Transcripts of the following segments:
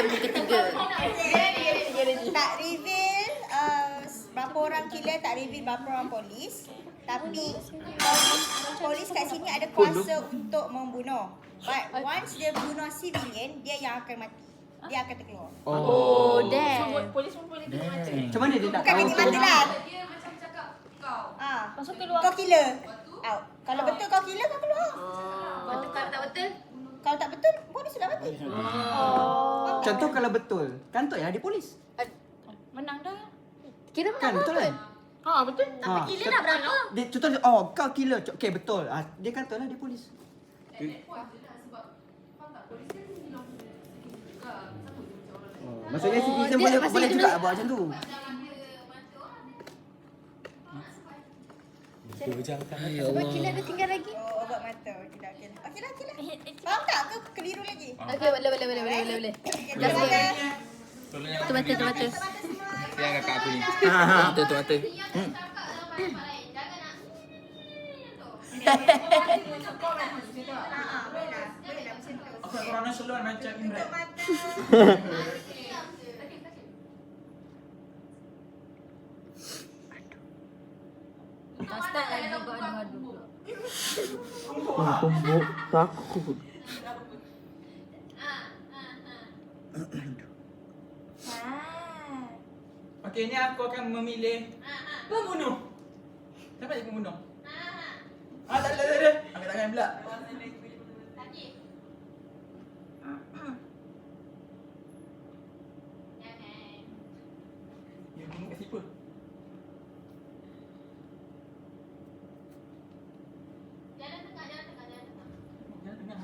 game ketiga. Tak reveal berapa orang killer, tak reveal berapa orang polis. Tapi polis kat sini ada kuasa untuk membunuh. But once dia bunuh civilian, dia yang akan mati. Dia akan terkeluar. Oh, damn. Polis pun boleh kena mati. Macam mana dia tak Bukan tahu? hanya mati lah. Dia macam cakap kau. Masuk keluar. Kau killer. Out. Kalau betul kau killer, kau keluar. Betul kalau tak betul? Kalau tak betul, polis sudah mati. Contoh kalau betul, kan tu ya dia polis. Menang dah. Kira Kan betul kan? Betul. Tapi killer dah berapa? Dia contoh kau killer. Okey betul. Dia kan tu lah dia polis. Maksudnya citizen boleh juga buat macam tu. Sebab killer dia tinggal lagi. Oh, obat mata. Tidak, okey. Okeylah. Faham tak ke keliru lagi? Okey, boleh. Dah mata. Tu mata. Yang kakak aku ni. Tu mata. Boleh dah macam tu. Aku orang nasional macam Imran. Start lagi kau adu-adu pula. Pembuk takut. Okey, ni aku akan memilih pembunuh. Siapa jadi pembunuh? Tak ada. Ambil tangan pula. Ya, bunuh kat siapa? Jalan tengah. Jalan tengah.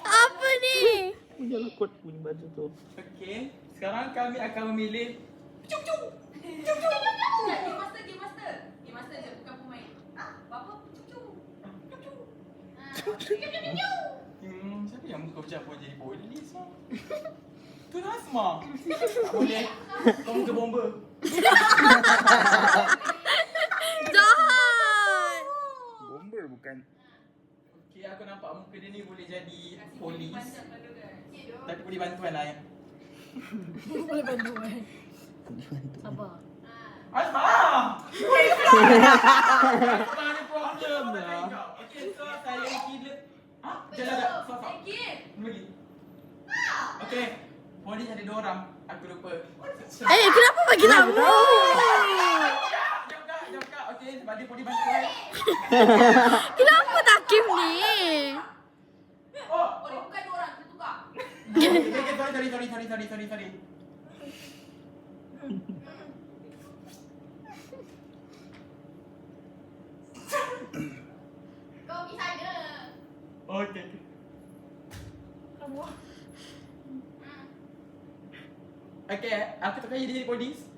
Apa ni? Jangan kuat bunyi baju tu. Okey, sekarang kami akan memilih Game master je, bukan pemain. Berapa? siapa yang muka bercampur jadi polis? Tu Nazma. Tak boleh. Kau muka bomba. Jahat. Bomber bukan. Okey, aku nampak muka dia ni boleh jadi polis. Tapi boleh bantuan lah ya. Boleh bantuan. Sabar. Azma! Azma ni problem lah. Okey, so saya kira. Jalan tak? Stop. Lagi. Okey. Polis ada 2 orang. Aku lupa. Kenapa bagi tahu? Jom kak. Okey, sebab dia polis bantuan. Kenapa Takim ni? Oh, Bukan 2 orang, kita tukar. Sorry. Kau pergi sana. Okey. Kamu. Okey, aku tak kaya dia jadi polis.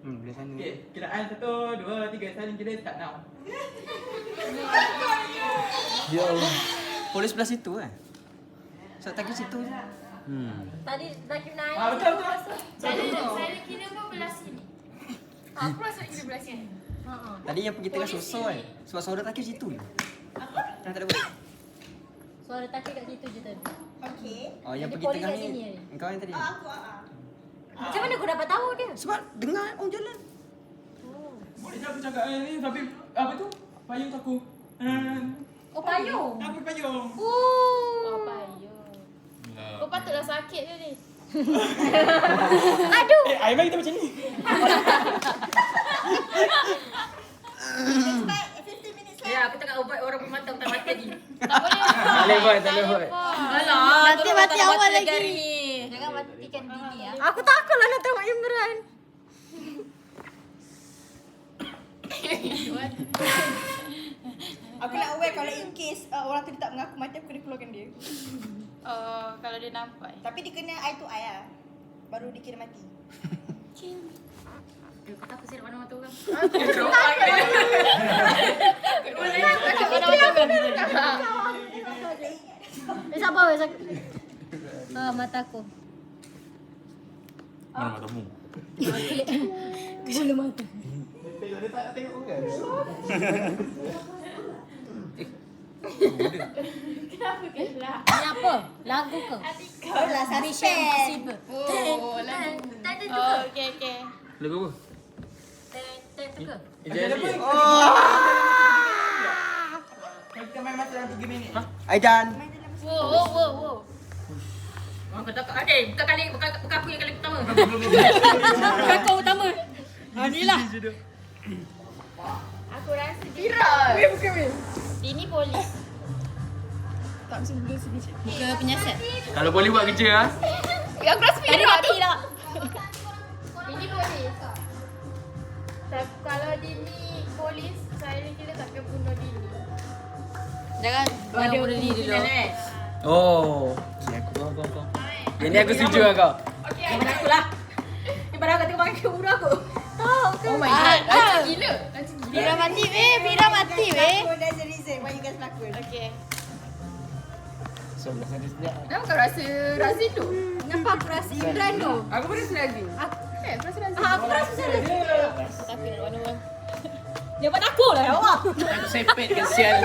Boleh sana. Okey, kiraan 1, 2, 3. Saling kira start now. Ya Allah. Polis belah situ kan? So tak situ je. Tadi Takim naik. Betul. Saya kira pun belah sini. Aku rasa kira belah sini. Tadi yang pergi tengah sosok kan? Sebab suara takir situ je. Kan tak ada buat. Suara Takim kat situ je tadi. Okey. Oh yang Jadi pergi polis tengah kat sini ni. je. Engkau yang tadi. Aku Macam mana kau dapat tahu dia? Sebab dengar orang jalan. Boleh je aku cakap ni tapi apa tu? Payung aku. Oh, payung. Apa payung? Oh, payung. Kau patutlah sakit je ni. Aiman kita macam ni. Cepat, 15 minutes left. Ya, aku tengah ubat orang bermata tak mati tadi. Tak boleh. Tak boleh buat. Alah, Nanti mati awal lagi. Jangan matikan dini ya. Aku takut lah nak tengok Imran. Aku nak aware kalau in case orang tu tak mengaku mati, aku kena keluarkan dia. Kalau dia nampak. Tapi dia kena eye to eye lah. Baru dikira mati. Kau tak pasal mana mata orang. Sabar. Mataku. Mana matamu? Bulu mata. Dia tak nak tengok kan? Ini apa? Lagu ke? Kau lah suspense. Oh, lagu. Oh, okey. Lagu apa? Teka. Ijazah. Kita main masa dalam 3 minit. Aidan. Wow. Kau tak ada. Bukan aku yang kali pertama. Bukan kau utama. Ni lah. Aku rasa dia. Ini polis. Muka penyiasat. Kalau boleh buat kerja ah. Aku rasa Tadi mati lah. Ini polis. Kalau Dini polis, saya kira takkan bunuh Dini. Jangan Ada benda ni dulu. Oh. Okay, aku. Yang ni aku setuju lah kau. Okey, Daripada aku lah. Daripada aku tengok pakai bunuh aku. Oh my god. gila. Bira mati weh. Pelakon, there's a reason why you guys pelakon. Okey. Kenapa kau rasa Razin tu? Kenapa aku rasa Imran tu? Aku pun rasa Razin. Aku rasa Razin. Aku rasa Razin. Takut nak mana-mana. Jawapan aku lah awak. Aku sepet kesian.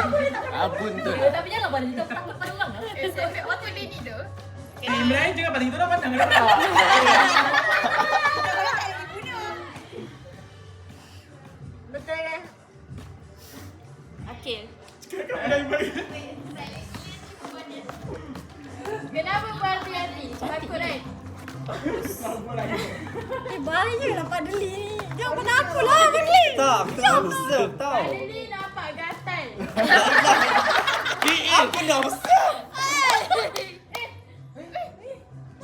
Abun tu. Tapi jangan pada kita takut pada orang. Waktu Dini tu. Imran jangan paling tu dah pandang ke depan. Kalau tak ada dibunuh. Betul kan? Akil. Kenapa berhati-hati? Takut kan? Bahaya lah Pak Deli ni. Jangan pada aku lah Pak Deli. Tak, aku tengah observe tau. Dini nampak gatal. Aku dah observe.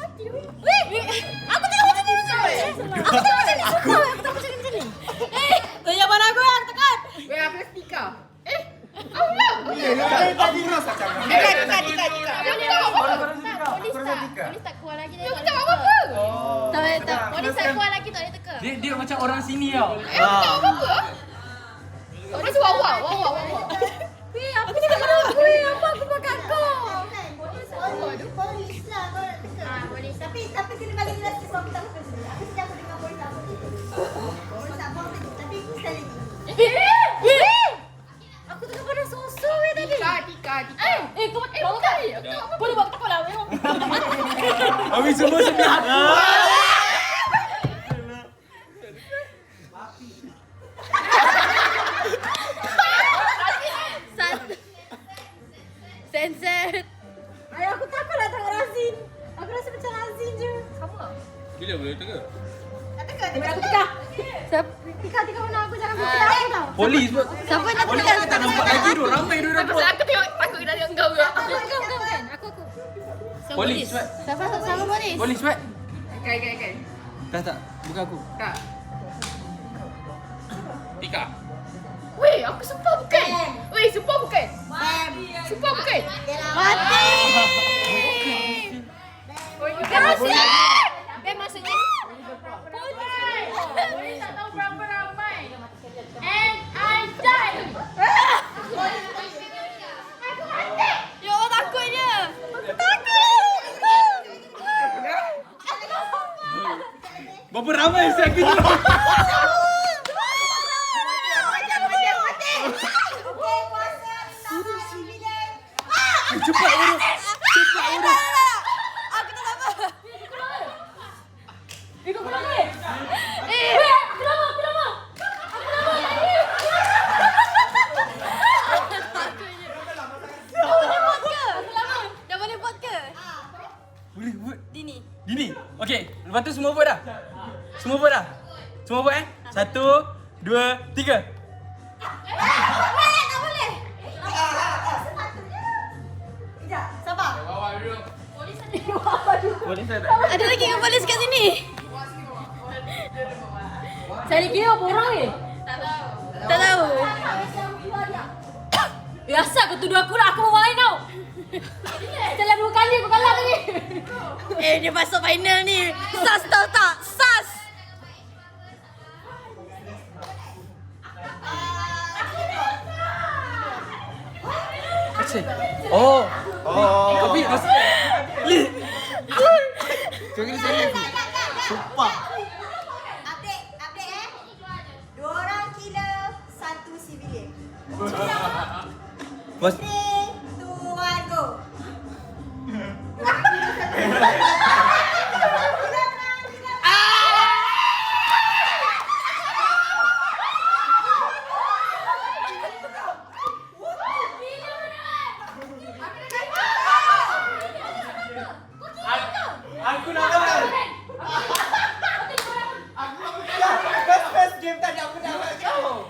Aku tengok macam ni. Aku tengok macam ni. Aku tengok macam ni. Tanya mana aku yang tekan. Weh, aku rasa Tika. Allah. Aku rasa macam Tika. Polis tak keluar lagi. Dia tak apa-apa. Tak. Polis tak keluar lagi tak boleh teka. Dia macam orang sini tau. Polis wow. Weh, aku tidak pada aku. Apa aku makan kau? Polis lah kau nak teka. Polis. Tapi kena bagi jelas sebab kita bukan sendiri. Aku sejak aku dengar polis apa ni. Polis apa tadi. Tapi aku sekali lagi. Aku tengah pada sosok weh tadi. Tika. Kau mau tak? Boleh buat takut lah memang. Habis semua sebelah. Censored. Ay, aku takut nak tengok Razin. Aku rasa macam Razin je. Sama. Gila boleh teka. Tak teka. Aku Tika. Tika mana aku jangan putih aku tau. Polis pun. Siapa nak Polis tekan? tak nampak lagi tu. Ramai tu dah. Pasal aku tengok takut dari engkau juga. Kau kan? Aku. Polis cepat. Siapa polis? Polis cepat. Kan. Tak. Bukan aku. Tak. Tika. Weh, aku sumpah bukan. Sumpah bukan. Mati. Ben maksudnya polis tak tahu berapa ramai. And I die. Aku mati. Ya Allah takutnya. Aku takut. Berapa ramai saya aku tu? Okey, kuasa minta civilian. Cepat urus. Aku tak apa. Kau kenapa? Kenapa? Dah boleh buat ke? Boleh buat. Dini. Okey, lepas tu semua buat dah. Semua buat eh? 1, 2, 3. Tak boleh. Sekejap, sabar. Polis ada. Ada lagi yang polis kat sini. Saya kira berapa orang ni? Tak tahu. Biasa kau tuduh aku lah, aku mau main tau. Jalan 2 kali aku kalah tadi. Dia masuk final ni. Sas tau tak? Sas. Oh. Tapi Li. Jangan saya. Sumpah. Update. 2 orang killer Bos. 3, 2, 1, go. Aku nak buat. First game tadi aku nak buat kau.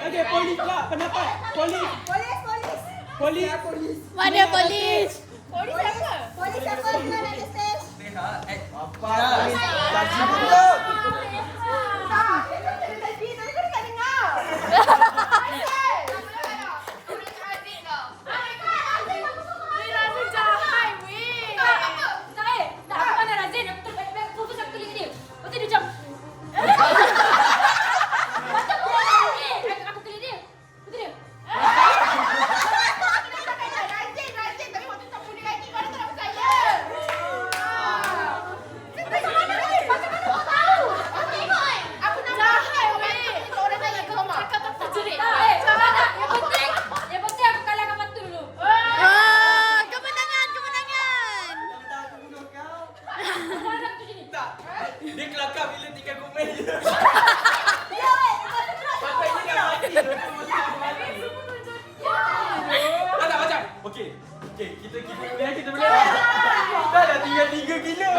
Okey, polis pula pendapat. Polis. Mana polis? Polis siapa? Tuan ada stage. Apa dah? Tadi belum. Tadi kau tak dengar. Dia kelakar bila tinggal komen je. Ya, Patutnya dah mati. Macam. Okey, kita boleh. Dah tinggal 3 kilo.